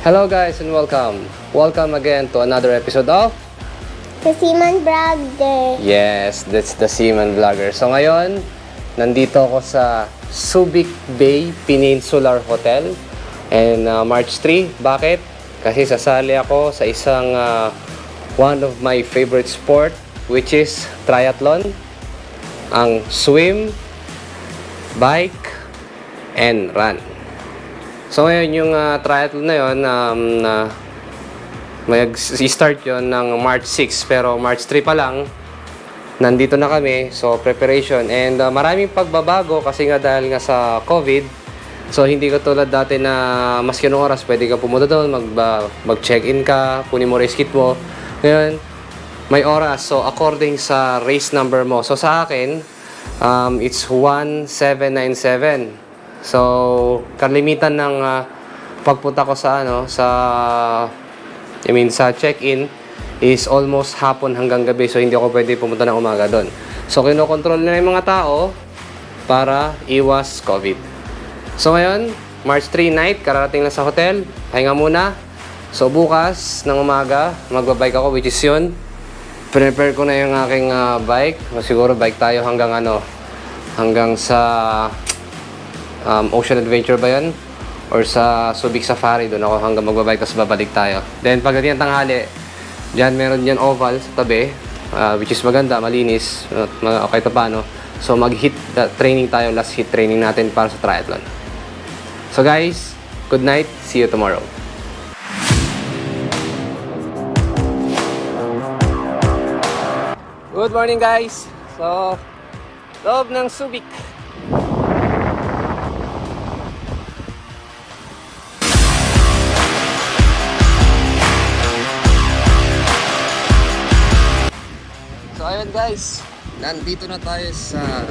Hello guys and welcome. Welcome again to another episode of The Seaman Brother. Yes, that's the Seaman Vlogger. So ngayon, nandito ako sa Subic Bay Peninsular Hotel and March 3. Bakit? Kasi sasali ako sa isang one of my favorite sport, which is triathlon. Ang swim, bike, and run. So ngayon yung triathlon na yun, mag-start yun ng March 6 pero March 3 pa lang, nandito na kami. So preparation and maraming pagbabago kasi nga dahil nga sa COVID. So hindi ka tulad dati na maski anong oras pwede ka pumunta doon, mag-check-in ka, kunin mo race kit mo. Ngayon, may oras. So according sa race number mo. So sa akin, it's 1797. So, kalimitan ng pagpunta ko sa sa check-in is almost hapon hanggang gabi. So, hindi ako pwede pumunta ng umaga doon. So, kinokontrol na yung mga tao para iwas COVID. So, ngayon, March 3 night, kararating lang sa hotel. Pahinga muna. So, bukas ng umaga, magbabike ako, which is yun. Prepare ko na yung aking bike. Siguro bike tayo hanggang sa Ocean Adventure ba yun? Or sa Subic Safari, doon ako hanggang magbabike tapos babalik tayo. Then pagdating ng tanghali, dyan meron dyan oval sa tabi, which is maganda, malinis, okay to paano. So mag-hit training tayo, last hit training natin para sa triathlon. So guys, good night, see you tomorrow. Good morning guys! So, loob ng Subic. So ayun guys, nandito na tayo sa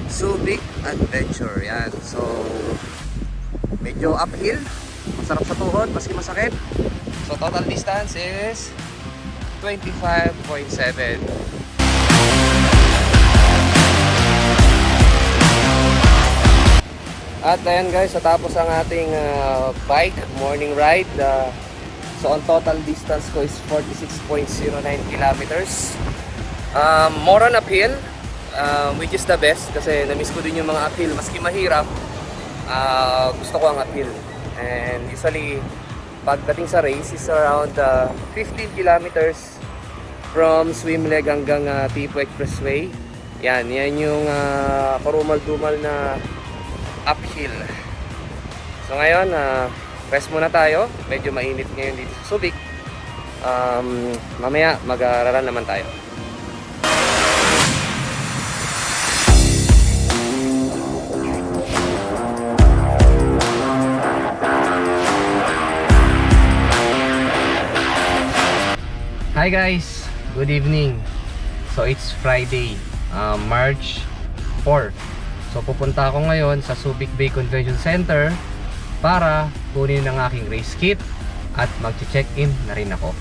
Subic Adventure. Yan. So medyo uphill, masarap sa tuhod, maski masakit. So total distance is 25.7. At ayan guys, natapos ang ating bike morning ride. So ang total distance ko is 46.09 kilometers. More on uphill, which is the best kasi na-miss ko din yung mga uphill. Maski mahirap, gusto ko ang uphill. And usually, pagdating sa race is around 15 kilometers from swim leg hanggang Tipo Expressway. Yan yung parumal-dumal na uphill. So ngayon, rest muna tayo. Medyo mainit ngayon dito sa Subic. Mamaya, mag-araran naman tayo. Hi guys, good evening. So it's Friday, March 4. So pupunta ako ngayon sa Subic Bay Convention Center para kunin ang aking race kit at mag-check-in na rin ako.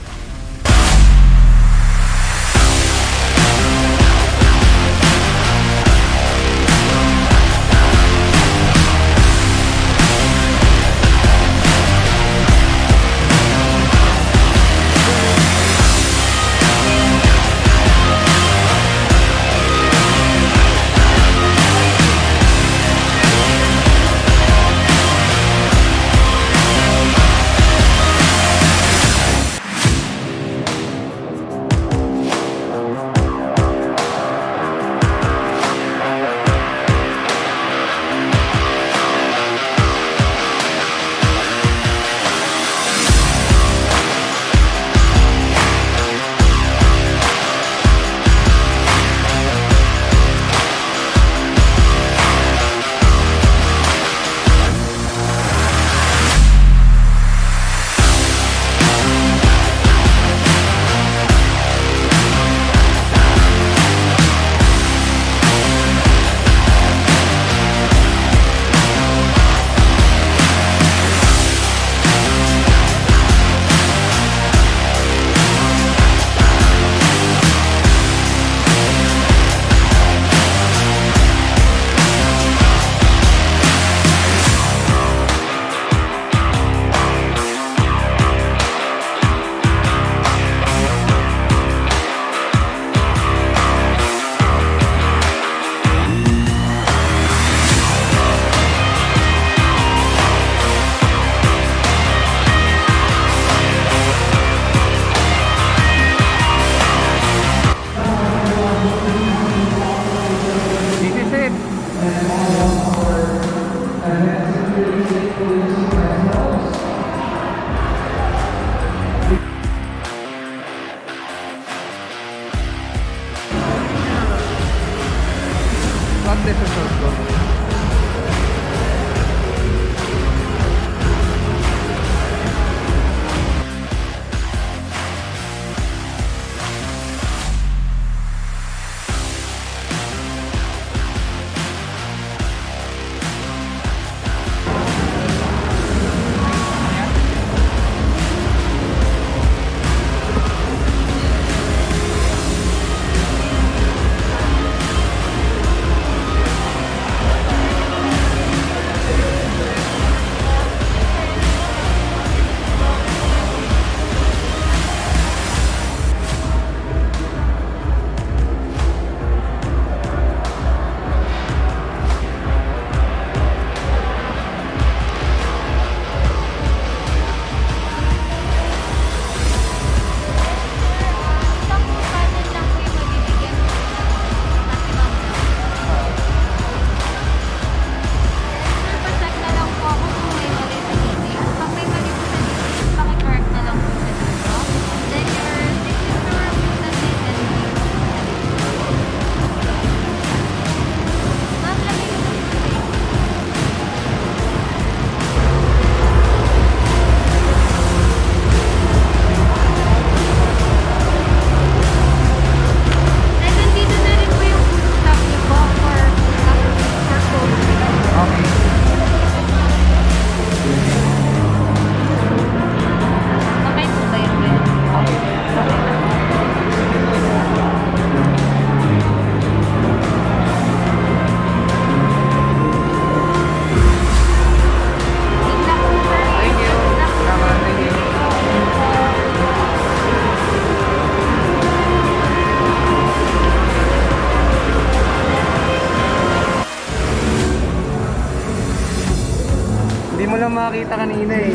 Hindi mo lang makakita kanina eh.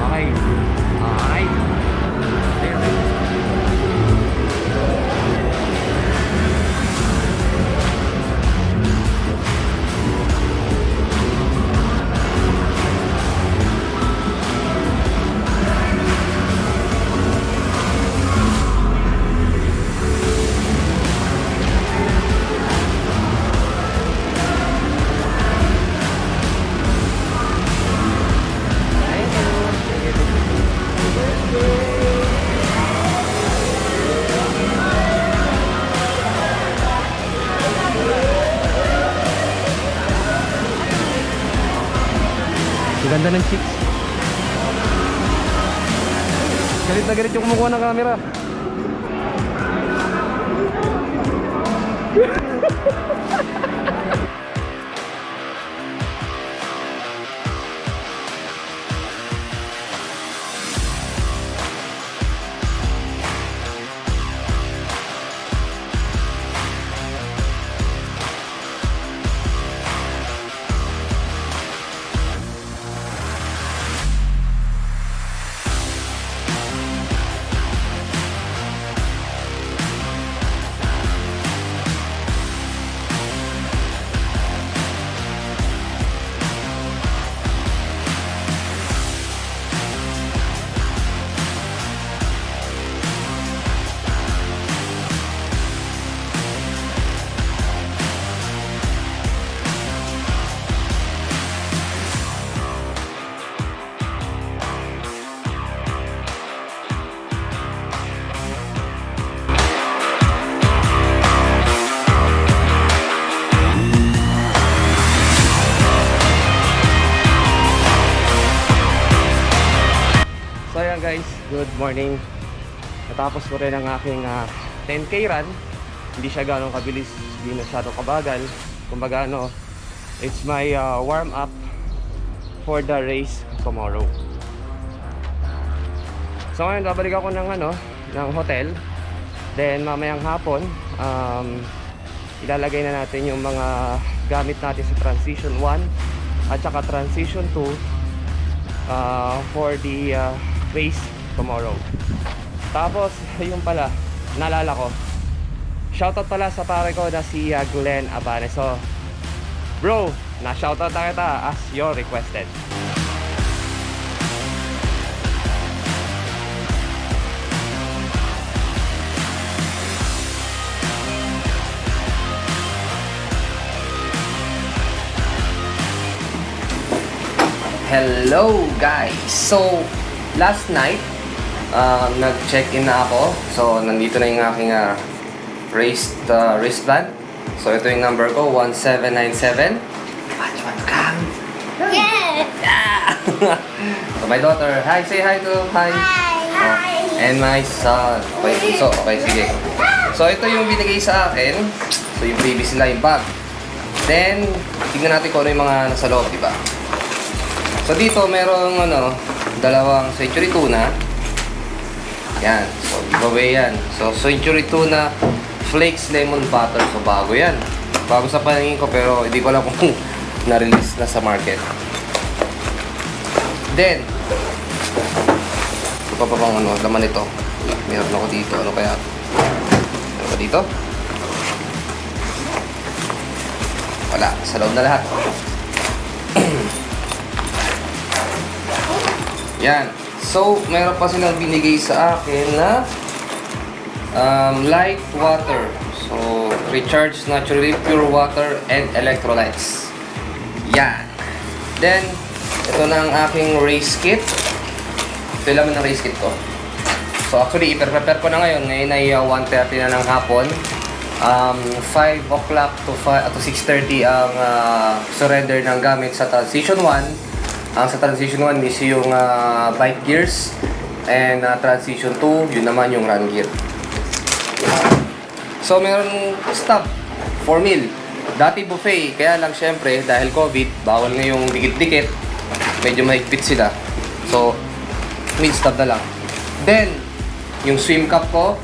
Okay. Alright. Ganda ng chicks. Galit na galit yung kumukuha ng camera. So ayan guys, good morning. Natapos ko rin ang aking 10K run. Hindi siya ganong kabilis, hindi masyadong kabagal. Kumbaga it's my warm up for the race tomorrow. So ngayon babalik ako ng hotel. Then mamayang hapon, ilalagay na natin yung mga gamit natin sa transition 1 at saka transition 2 for the race tomorrow. Tapos yung pala, naalala ko, shoutout pala sa pare ko na si Glenn Abane. So bro, na shoutout na kita as your requested. Hello guys! So last night, nag-check-in na ako. So, nandito na yung aking wristband. So, ito yung number ko, 1797. Watch what come. Yeah! Yeah! So, my daughter, hi, say hi to, hi. Hi! And my son. Okay, so, okay, sige. So, ito yung binigay sa akin. So, yung previous nila yung bag. Then, tingnan natin kung ano yung mga nasa loob, diba? So, dito, merong, dalawang century tuna. Yan. So, giveaway yan. So, century tuna flakes lemon butter. So, bago yan. Bago sa paningin ko, pero hindi ko alam kung na-release na sa market. Then, ito pa bang laman ito. Meron ako dito. Ano kaya? Meron ko dito? Wala. Sa loob na lahat. Yan. So, meron pa silang binigay sa akin na light water. So, recharge naturally pure water and electrolytes. Yan. Then, ito na ang aking race kit. Ito yung laman ng race kit ko. So, actually, i-prepare ko na ngayon. Ngayon ay 1:30 na ng hapon. 5 o'clock to 6:30 ang surrender ng gamit sa Transition 1. Ang sa Transition 1 is yung bike gears, and Transition 2, yun naman yung run gear. So meron stop for meal. Dati buffet, kaya lang syempre dahil COVID, bawal na yung dikit-dikit. Medyo mahigpit sila. So meal stop na lang. Then yung swim cup ko,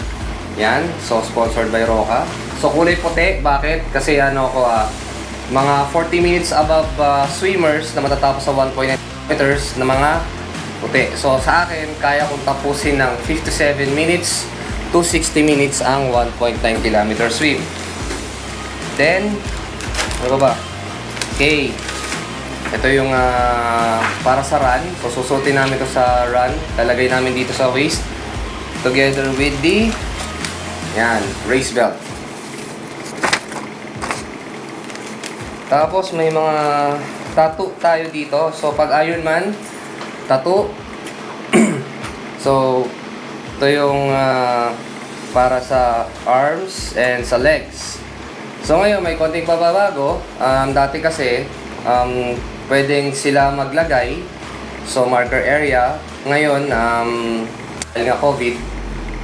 yan, so sponsored by Roca. So kulay puti, bakit? Kasi mga 40 minutes above swimmers na matatapos sa 1.9 meters na mga puti. So sa akin, kaya kong tapusin ng 57 minutes to 60 minutes ang 1.9 kilometer swim. Then, ano ba? Okay. Ito yung para sa run. So susutin namin ito sa run. Lalagay namin dito sa waist. Together with the race belt. Tapos may mga tattoo tayo dito. So pag Ironman, tattoo. So ito yung para sa arms and sa legs. So ngayon may konting pababago. Dati kasi pwedeng sila maglagay. So marker area. Ngayon dahil nga COVID,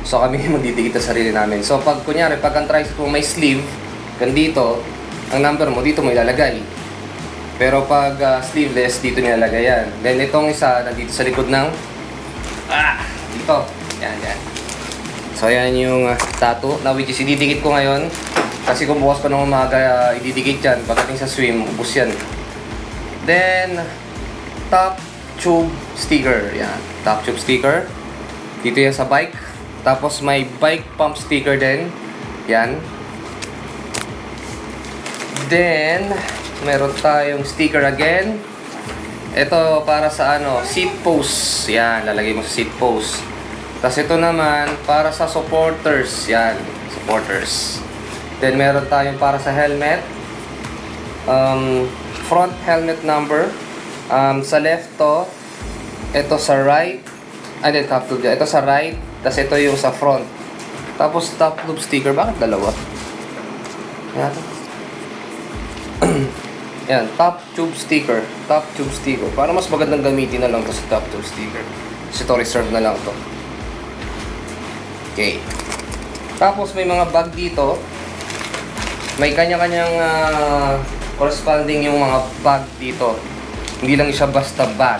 so kami magdidikit sa sarili namin. So pag kunyari pag ang tricycle may sleeve dito, ang number mo dito mo ilalagay. Pero pag sleeveless, dito nilalagay yan. Then itong isa nandito sa likod ng dito. Yan. So yan yung tattoo na which is ididikit ko ngayon. Kasi kung bukas pa ng umaga ididikit yan. Pagdating sa swim, ubus yan. Then top tube sticker. Yan. Top tube sticker. Dito yan sa bike. Tapos may bike pump sticker din. Yan. Then, meron tayong sticker again. Ito para sa seat post. Yan, lalagay mo sa seat post. Tapos ito naman para sa supporters. Yan, supporters. Then meron tayong para sa helmet. Front helmet number. Sa left to. Ito sa right. Top tube. Ito sa right. Tapos ito yung sa front. Tapos top tube sticker. Bakit dalawa? Yan. Yan, top tube sticker. Top tube sticker. Para mas magandang gamitin na lang to sa top tube sticker. Kasi ito reserve na lang to. Okay. Tapos may mga bag dito. May kanya-kanyang corresponding yung mga bag dito. Hindi lang siya basta bag.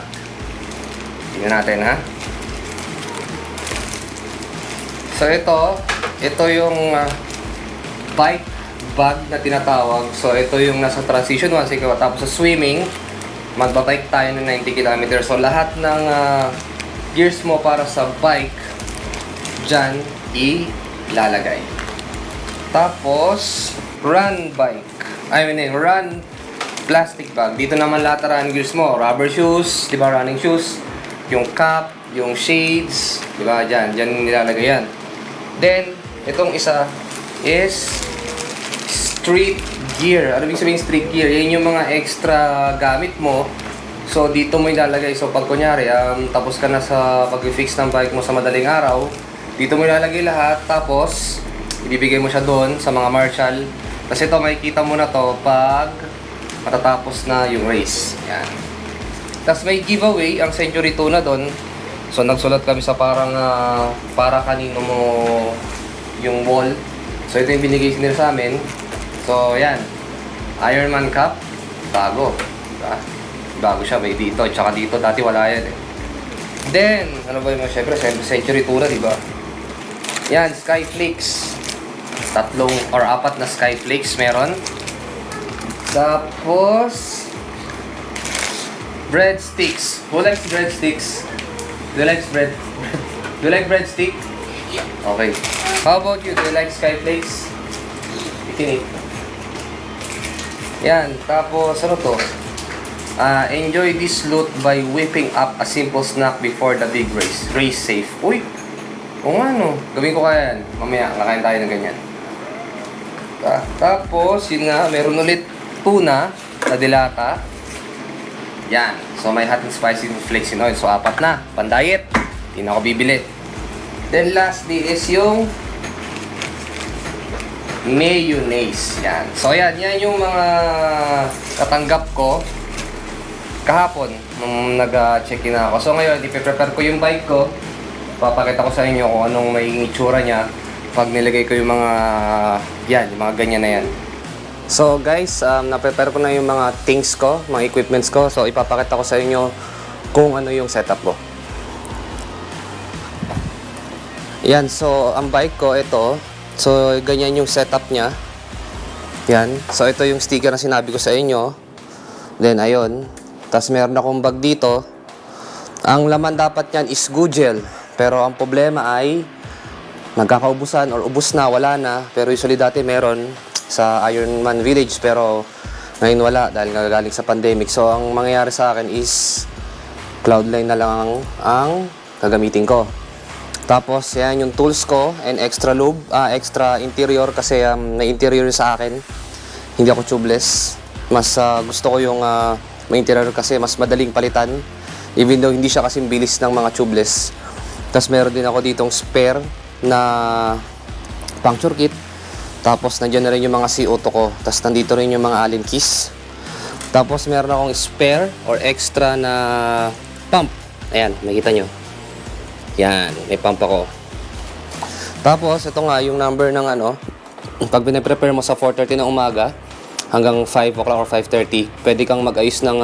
Tingnan natin ha. So ito yung bike bag na tinatawag. So ito yung nasa transition 1 siguro. Tapos sa swimming, magbabike tayo ng 90 km. So lahat ng gears mo para sa bike dyan ilalagay. Tapos run bike. Run plastic bag. Dito naman lahat run gears mo. Rubber shoes, di ba, running shoes. Yung cap, yung shades, di ba, dyan nilalagay yan. Then, itong isa is street gear. Ano ibig sabihin street gear? Yan yung mga extra gamit mo. So, dito mo ilalagay. So, pag kunyari, tapos ka na sa pag-fix ng bike mo sa madaling araw, dito mo ilalagay lahat. Tapos, ibibigay mo siya doon sa mga marshal. Kasi ito, makikita mo na to pag matatapos na yung race. Yan. Tapos may giveaway, ang Century Tuna doon. So, nagsulat kami sa parang para kanino mo yung wall. So, ito yung binigay nila sa amin. So, yan. Ironman Cup. Bago. Diba? Bago siya. May dito. Tsaka dito. Dati wala yan eh. Then, ano ba yung syempre, Century Tuna, diba? Yan. Skyflakes. 3 or 4 na Skyflakes meron. Tapos, breadsticks. Who likes breadsticks? Do you like bread? Do you like breadstick? Okay. How about you? Do you like Skyflakes? Ikinit. Yan. Tapos, ano to? Enjoy this loot by whipping up a simple snack before the big race. Race safe. Uy! O nga no. Gawin ko kaya yan. Mamaya, kakain tayo ng ganyan. Tapos, yun nga, meron ulit tuna na dilata. Yan. So, may hot and spicy flakes in oil. So, 4 na. Pan-diet. Hindi na ako bibili. Then, lastly is yung mayonnaise. Yan. So, yan. Yan yung mga katanggap ko kahapon nung nag-check-in ako. So, ngayon, ipiprepare ko yung bike ko. Papakita ko sa inyo kung anong may itsura niya pag nilagay ko yung mga yung mga ganyan na yan. So guys, na-prepare ko na yung mga things ko, mga equipments ko. So ipapakita ko sa inyo kung ano yung setup ko. Yan, so ang bike ko ito. So ganyan yung setup niya. Yan. So, ito yung sticker na sinabi ko sa inyo. Then, ayun. Tapos, meron akong bag dito. Ang laman dapat yan is Gugel. Pero, ang problema ay nagkakaubusan or ubus na, wala na. Pero, usually dati meron sa Ironman Village. Pero, ngayon wala dahil nagagaling sa pandemic. So, ang mangyayari sa akin is Cloudline na lang ang gagamitin ko. Tapos, yan yung tools ko and extra lube, extra interior kasi may interior sa akin. Hindi ako tubeless. Mas gusto ko yung may interior kasi mas madaling palitan. Even though hindi siya kasing bilis ng mga tubeless. Tapos, meron din ako ditong spare na puncture kit. Tapos, nandiyan na rin yung mga CO2 ko. Tapos, nandito rin yung mga Allen keys. Tapos, meron akong spare or extra na pump. Ayan, makita nyo. Yan, may pump ako. Tapos, ito nga yung number ng pag pinaprepare mo sa 4:30 ng umaga hanggang 5 o'clock or 5:30, pwede kang mag-ayos ng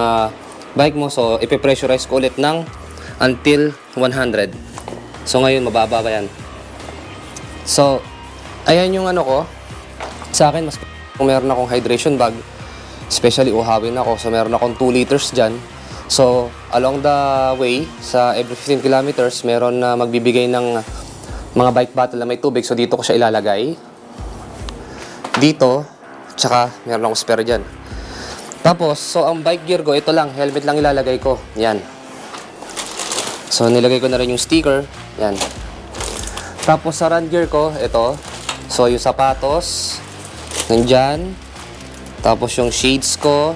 bike mo. So, ipipressurize ko ulit ng until 100. So, ngayon, mababa pa yan. So, ayan yung ko. Sa akin, mas kung meron akong hydration bag, especially uhawin ako. So, meron akong 2 liters dyan. So, along the way, sa every 15 kilometers, meron na magbibigay ng mga bike bottle na may tubig. So, dito ko siya ilalagay. Dito, tsaka meron akong spare dyan. Tapos, so ang bike gear ko, ito lang, helmet lang ilalagay ko. Yan. So, nilagay ko na rin yung sticker. Yan. Tapos, sa run gear ko, ito. So, yung sapatos, nandyan. Tapos, yung shades ko.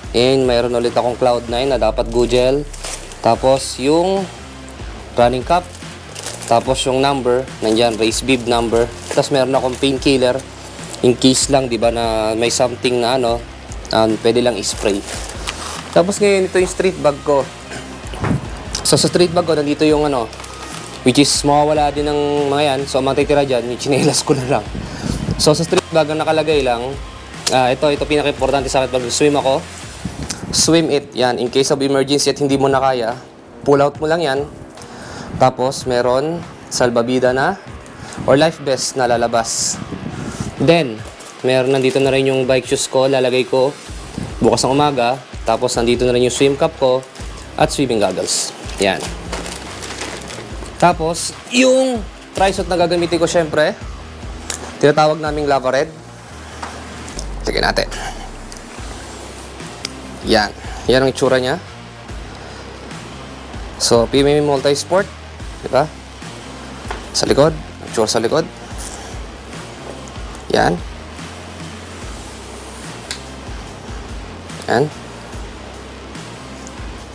And mayroon ulit akong Cloud9 na dapat Gugel. Tapos yung running cap. Tapos yung number, nandyan, race bib number. Tapos meron akong painkiller. In case lang, di ba, na may something na pwede lang i-spray. Tapos ngayon, ito yung street bag ko. So sa street bag ko, nandito yung which is mawawala din ng mga yan. So ang matitira dyan, yung chinelas ko na lang. So sa street bag, ang nakalagay lang, ito pinaka-importante sa akin pag swim ako. Swim it, yan. In case of emergency at hindi mo na kaya, pull out mo lang yan. Tapos, meron salbabida na or life vest na lalabas. Then, meron nandito na rin yung bike shoes ko, lalagay ko bukas ng umaga. Tapos, nandito na rin yung swim cap ko at swimming goggles. Yan. Tapos, yung tri-suit na gagamitin ko, syempre, tinatawag naming Lava Red. Tignan natin. Yan. Yan ang itsura niya. So, PMM Multi-Sport. Diba? Sa likod. Itsura sa likod. Yan. Yan.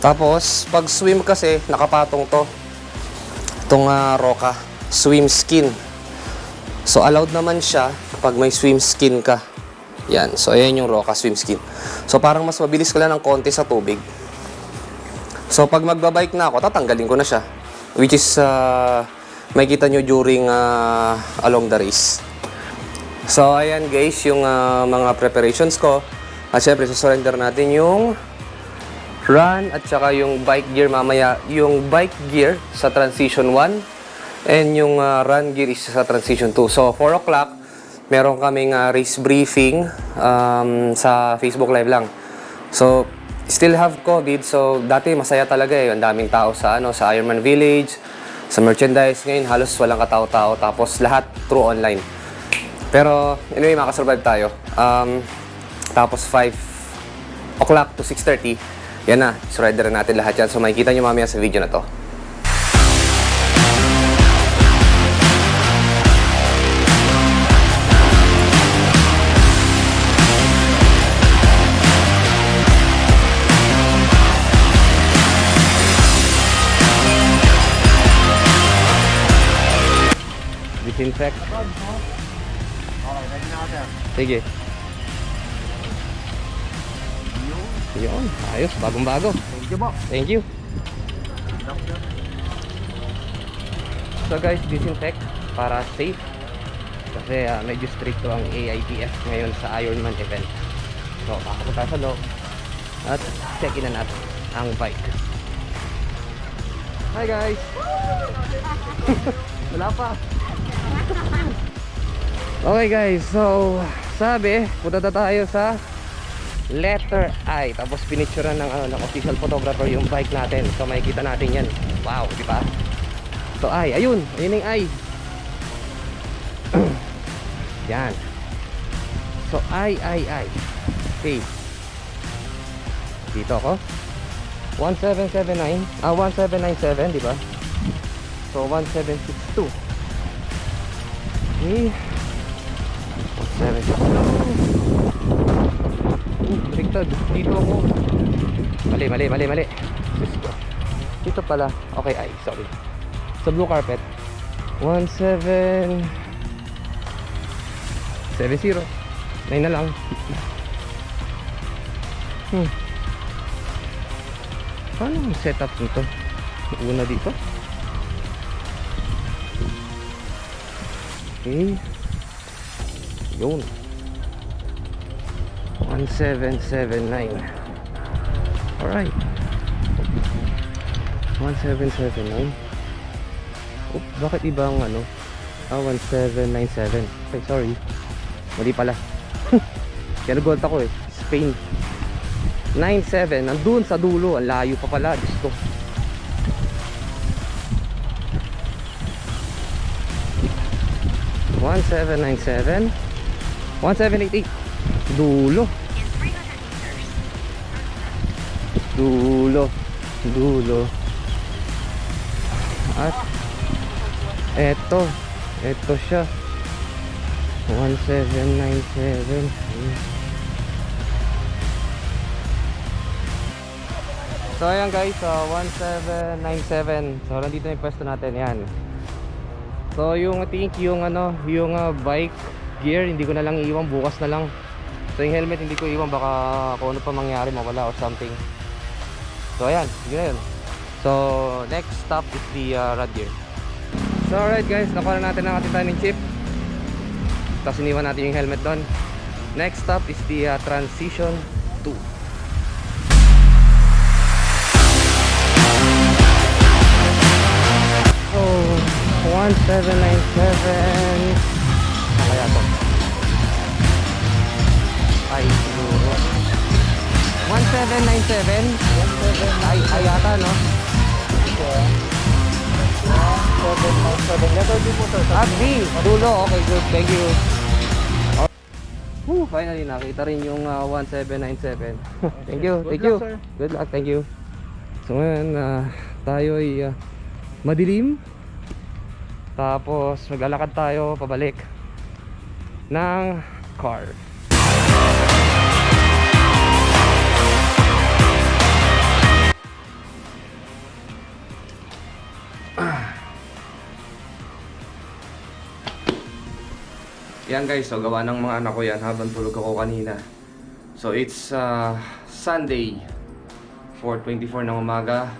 Tapos, pag swim kasi, nakapatong to. Itong Roka. Swim skin. So, allowed naman siya pag may swim skin ka. Yan. So, ayan yung Roka swim skin. So, parang mas mabilis ka lang ng konti sa tubig. So, pag magbabike na ako, tatanggalin ko na siya. Which is, makikita nyo during along the race. So, ayan guys, yung mga preparations ko. At syempre, susurrender natin yung run at saka yung bike gear mamaya. Yung bike gear sa transition 1 and yung run gear is sa transition 2. So, 4 o'clock, meron kaming race briefing sa Facebook Live lang. So, still have COVID. So, dati masaya talaga eh. Ang daming tao sa Ironman Village, sa merchandise. Ngayon, halos walang katao-tao. Tapos, lahat through online. Pero, anyway, makasurvive tayo. Tapos, 5 o'clock to 6:30, yan na. Surrender natin lahat yan. So, makikita nyo mamaya sa video na to. Disinfect. Sige. Yun, ayos, bagong-bago. Thank you po. Thank you. So guys, disinfect para safe. Kasi medyo stricto ang AITF ngayon sa Ironman event. So, makapunta sa loob at check in na natin ang bike. Hi guys! Wala pa. Okay guys, so sabi, punta na tayo sa letter I. Tapos pinicturean ng official photographer yung bike natin. So makikita natin yan. Wow, di ba? So I, ayun yung I. Yan. So I. Okay. Dito ako. 1779. 1797, di ba? So 1762. Okay. 1762. Baliktad. Dito ako. Mali. Dito pala. Okay, ay, sorry. Sa blue carpet. 1770. 9 na lang. Paano ang setup nito? Una dito. Okay. Yun. 1779. Alright. 1779. Oh, bakit ibang 1797. Okay, sorry. Mali pala. Kaya nag-gold ako eh. Spain. 97. Nandun sa dulo. Ang layo pa pala. Diyos ko. (1797) 1788. Dulo. At eto siya. 1797. So ayan guys, 1797. So nandito yung pwesto natin, yan. So yung I think yung bike gear hindi ko na lang iiwan, bukas na lang. So yung helmet hindi ko iwan, baka kung ano pa mangyari, mawala or something. So ayan, yun na yun. So next stop is the rod gear. So alright guys, nakuha na natin ang ating timing chip. Tapos iniwan natin yung helmet doon. Next stop is the transition 2. Oh, 1797. Ano kaya to? Ay, siguro 1797. Ay yata, no? 1797. Letter B po, sir. Ah, B. Dulo. Okay, good. Thank you. Finally, nakita rin yung 1797. Thank you. Thank you. Good luck. Thank you. So ngayon, tayo ay madilim. Tapos maglalakad tayo pabalik ng car. Yan guys, so gawa ng mga anak ko yan habang tulog ako kanina. So it's Sunday 4:24 ng umaga,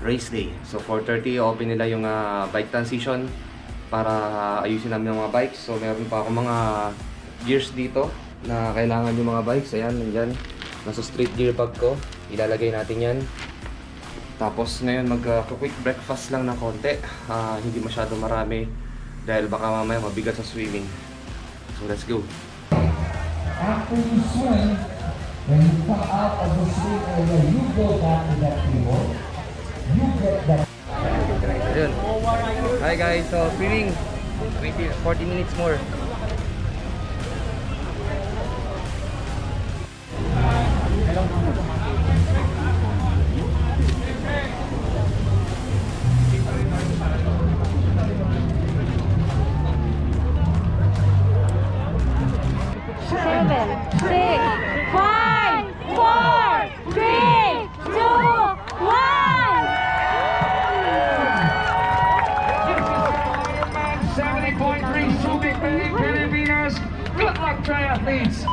race day. So 4:30 open nila yung bike transition para ayusin namin yung mga bikes. So meron pa ako mga gears dito na kailangan yung mga bikes. Ayan, nandyan. Nasa street gear bag ko. Ilalagay natin yan. Tapos ngayon mag-quick breakfast lang ng konti. Hindi masyado marami dahil baka mamaya mabigat sa swimming. So let's go. After you swim, when you come out of the swim area, you go back to that table. You get that. Ayun. Hi guys, so swimming 40 minutes more. Seven, 6, 5, 4, 3, 2, 1. 70.3 Subic Pilipinas. Good luck, triathletes.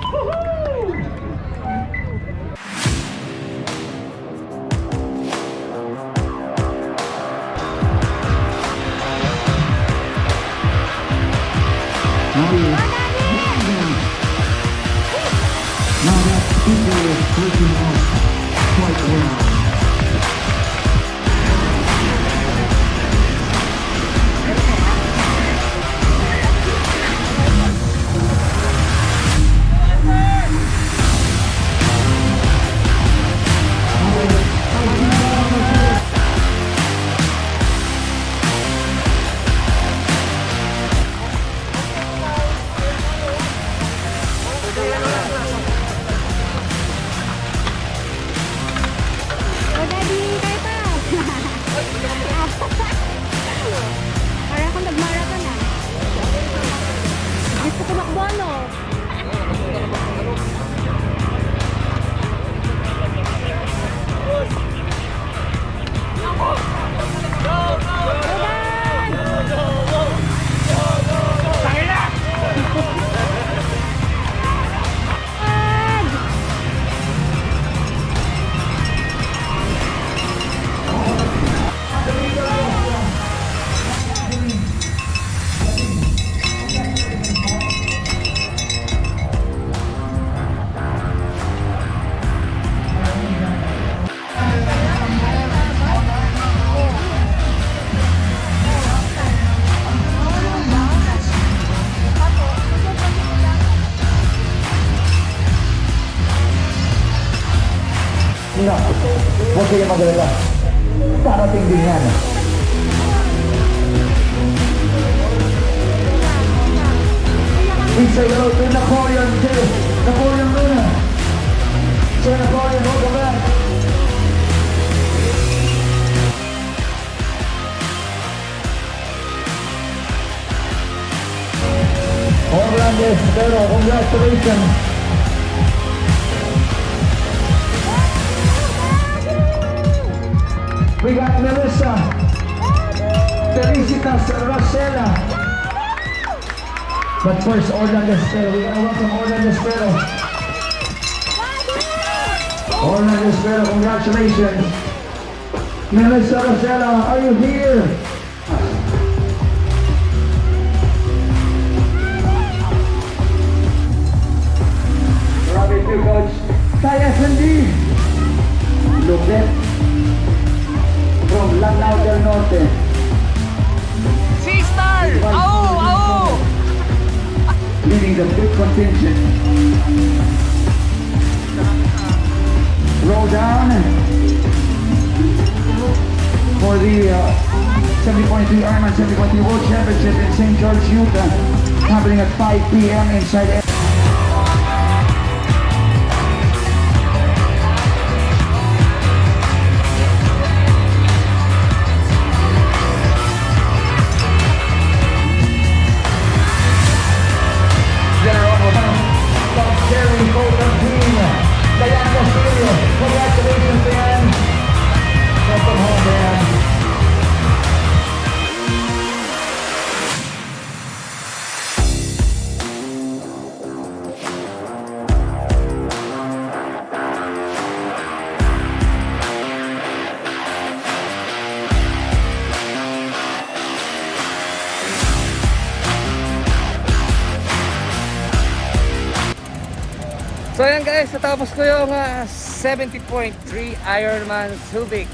No, huwag kayo magalala. Darating din yan. We say hello to Napoleon too. Napoleon Luna. Sir Napoleon, welcome back. Orlando, pero congratulations. We got Melissa, Felicitas, Rosella. But first, Orlando Espero. We gotta welcome Orlando Espero. Orlando Espero, congratulations. Melissa, Rosella, are you here? Love it too, Coach. Kaya S&D. Lupit. From Lanao del Norte. Sister! Au! Leading the big contingent. Roll down for the 70.3 Ironman 70.3 World Championship in St. George, Utah, happening at 5 p.m. inside. Congratulations, Dan. Welcome home, Dan. So ayan guys, natapos ko yung 70.3 Ironman Subic.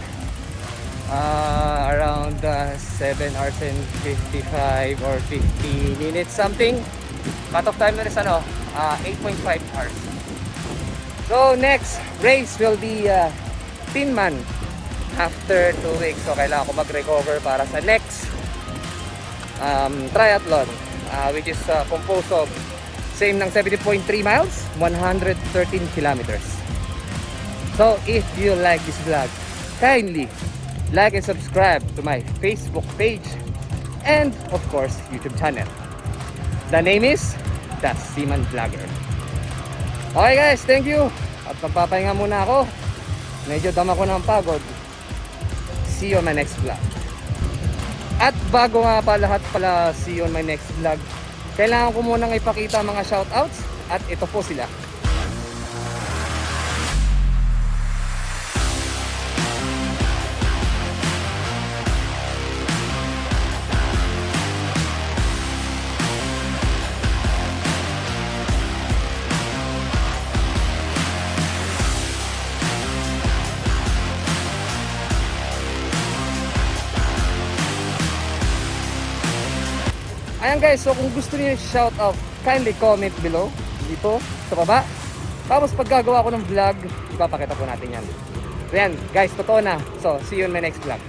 Around 7 hours and 55 or 50 minutes something. Cut off time na rin 8.5 hours. So next race will be Tinman after 2 weeks. So kailangan ko mag-recover para sa next triathlon, which is composed of same ng 70.3 miles, 113 kilometers. So if you like this vlog, kindly like and subscribe to my Facebook page and of course YouTube channel. The name is That's Seaman Vlogger. Okay guys, thank you. At magpapahinga muna ako. Medyo dama ko ng pagod. See you on my next vlog. At bago nga pa lahat pala, see you on my next vlog, kailangan ko munang ipakita mga shoutouts at ito po sila. Ayan guys, so kung gusto niyo shout out, kindly comment below dito sa baba. Tapos pag gagawa ko ng vlog, ipapakita po natin yan. So yan guys, totoo na. So see you in my next vlog.